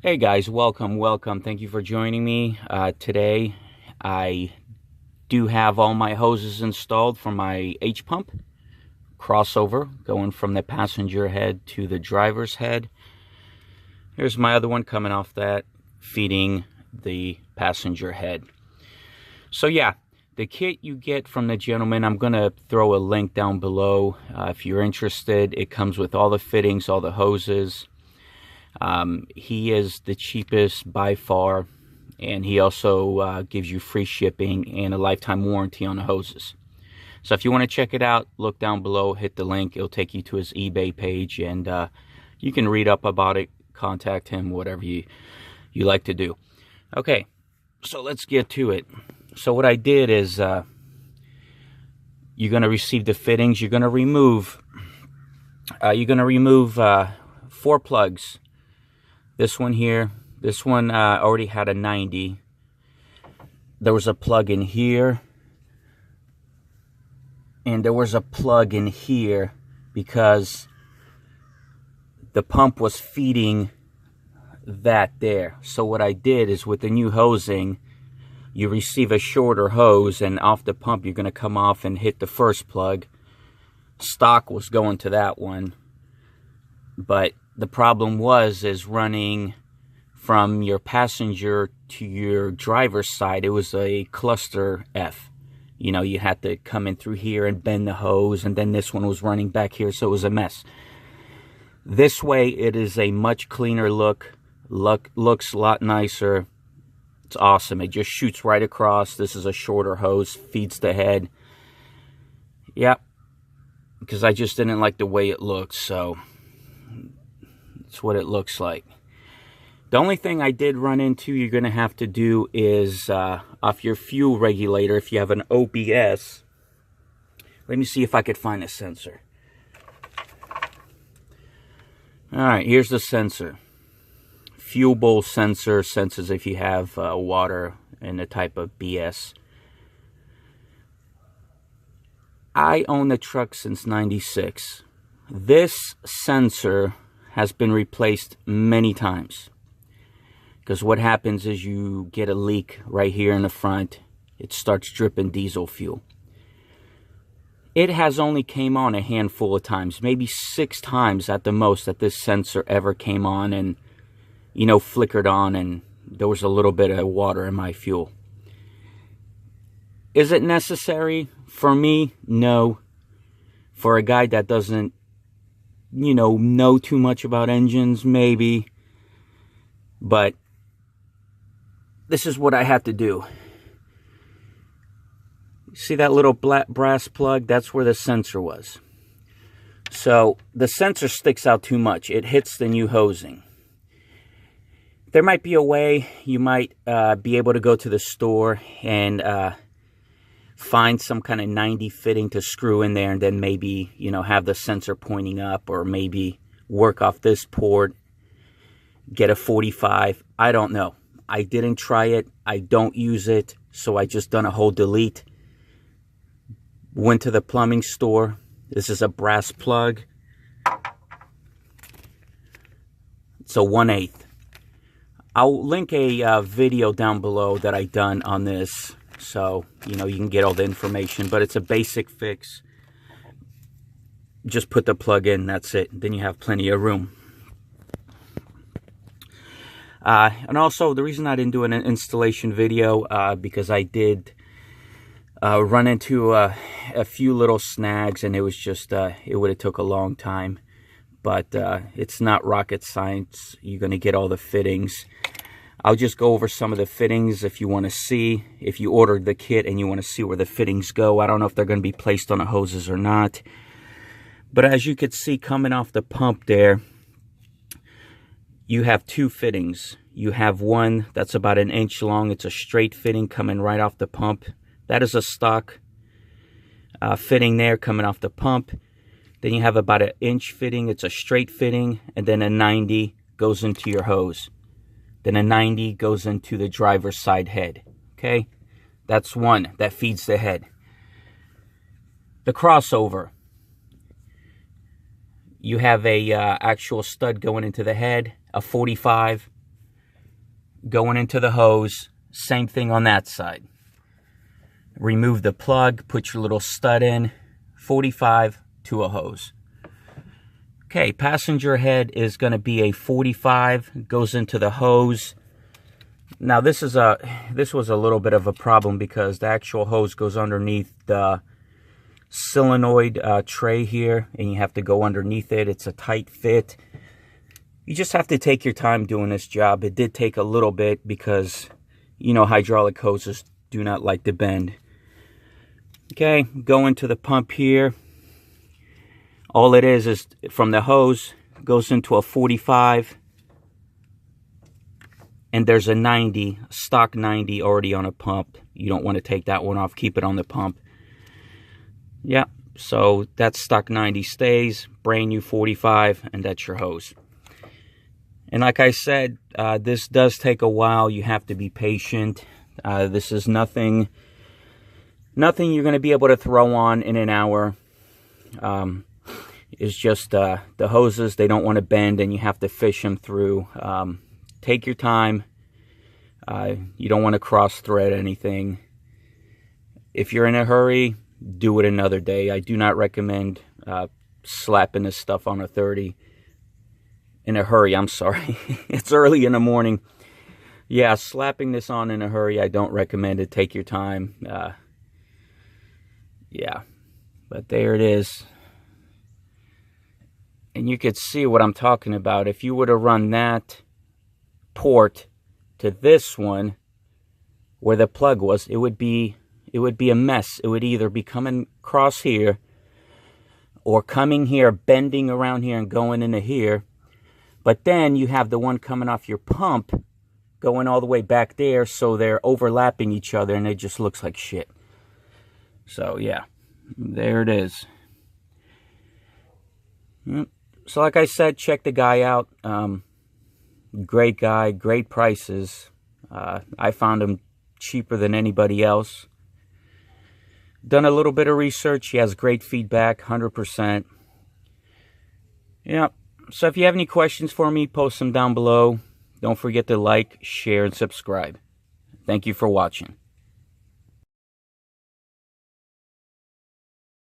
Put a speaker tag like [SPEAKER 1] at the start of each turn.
[SPEAKER 1] Hey guys, welcome. Thank you for joining me. Today I do have all my hoses installed for my H-pump crossover going from the passenger head to the driver's head. Here's my other one coming off that, feeding the passenger head. So yeah, the kit you get from the gentleman, I'm going to throw a link down below. If you're interested, it comes with all the fittings, all the hoses. He is the cheapest by far, and he also gives you free shipping and a lifetime warranty on the hoses. So if you want to check it out, look down below, hit the link. It'll take you to his eBay page, and you can read up about it, contact him, whatever you like to do. Okay, so let's get to it. So what I did is you're going to receive the fittings. You're going to remove 4 plugs. This one here, this one already had a 90. There was a plug in here, and there was a plug in here because the pump was feeding that there. So what I did is, with the new hosing, you receive a shorter hose, and off the pump you're going to come off and hit the first plug. Stock was going to that one, but the problem is running from your passenger to your driver's side. It was a cluster F. You know, you had to come in through here and bend the hose, and then this one was running back here, so it was a mess. This way, it is a much cleaner look. Looks a lot nicer. It's awesome. It just shoots right across. This is a shorter hose, feeds the head. Yep, because I just didn't like the way it looked, so that's what it looks like. The only thing I did run into you're going to have to do is off your fuel regulator, if you have an OBS. Let me see if I could find a sensor. Alright, here's the sensor. Fuel bowl sensor senses if you have water and a type of BS. I own the truck since '96. This sensor has been replaced many times, because what happens is you get a leak right here in the front. It starts dripping diesel fuel. It has only came on a handful of times, maybe 6 times at the most, that this sensor ever came on and, you know, flickered on, and there was a little bit of water in my fuel. Is it necessary? For me, no. For a guy that doesn't, you know too much about engines, maybe. But this is what I have to do. See that little black brass plug? That's where the sensor was. So the sensor sticks out too much. It hits the new hosing. There might be a way you might be able to go to the store and find some kind of 90 fitting to screw in there, and then maybe, you know, have the sensor pointing up, or maybe work off this port, get a 45. I don't know. I didn't try it. I don't use it, so I just done a whole delete. Went to the plumbing store. This is a brass plug. It's a 1/8. I'll link a video down below that I done on this, so you know you can get all the information. But it's a basic fix. Just put the plug in, that's it. Then you have plenty of room. And also, the reason I didn't do an installation video, because I did run into a few little snags, and it was just, it would have took a long time. But it's not rocket science. You're going to get all the fittings. I'll just go over some of the fittings if you want to see. If you ordered the kit and you want to see where the fittings go. I don't know if they're going to be placed on the hoses or not. But as you can see, coming off the pump there, you have 2 fittings. You have one that's about 1 inch long. It's a straight fitting coming right off the pump. That is a stock fitting there coming off the pump. Then you have about 1 inch fitting. It's a straight fitting. And then a 90 goes into your hose. Then a 90 goes into the driver's side head. Okay? That's one that feeds the head. The crossover. You have a actual stud going into the head, a 45. going into the hose. Same thing on that side. Remove the plug, put your little stud in, 45 to a hose. Okay, passenger head is going to be a 45, goes into the hose. Now this was a little bit of a problem because the actual hose goes underneath the solenoid tray here, and you have to go underneath it. It's a tight fit. You just have to take your time doing this job. It did take a little bit because, you know, hydraulic hoses do not like to bend. Okay, go into the pump here. All it is from the hose, goes into a 45. And there's a 90, stock 90 already on a pump. You don't want to take that one off. Keep it on the pump. Yeah, so that stock 90 stays. Brand new 45, and that's your hose. And like I said, this does take a while. You have to be patient. This is nothing you're going to be able to throw on in an hour. It's just the hoses, they don't want to bend, and you have to fish them through. Take your time. You don't want to cross thread anything. If you're in a hurry, do it another day. I do not recommend slapping this stuff on a 30 in a hurry. I'm sorry. It's early in the morning. Yeah, slapping this on in a hurry, I don't recommend it. Take your time. Yeah, but there it is. And you could see what I'm talking about. If you were to run that port to this one where the plug was, it would be a mess. It would either be coming across here or coming here, bending around here and going into here. But then you have the one coming off your pump going all the way back there, so they're overlapping each other and it just looks like shit. So yeah, there it is. So like I said, check the guy out. Great guy, great prices. I found him cheaper than anybody else. Done a little bit of research. He has great feedback, 100%. Yeah. So if you have any questions for me, post them down below. Don't forget to like, share, and subscribe. Thank you for watching.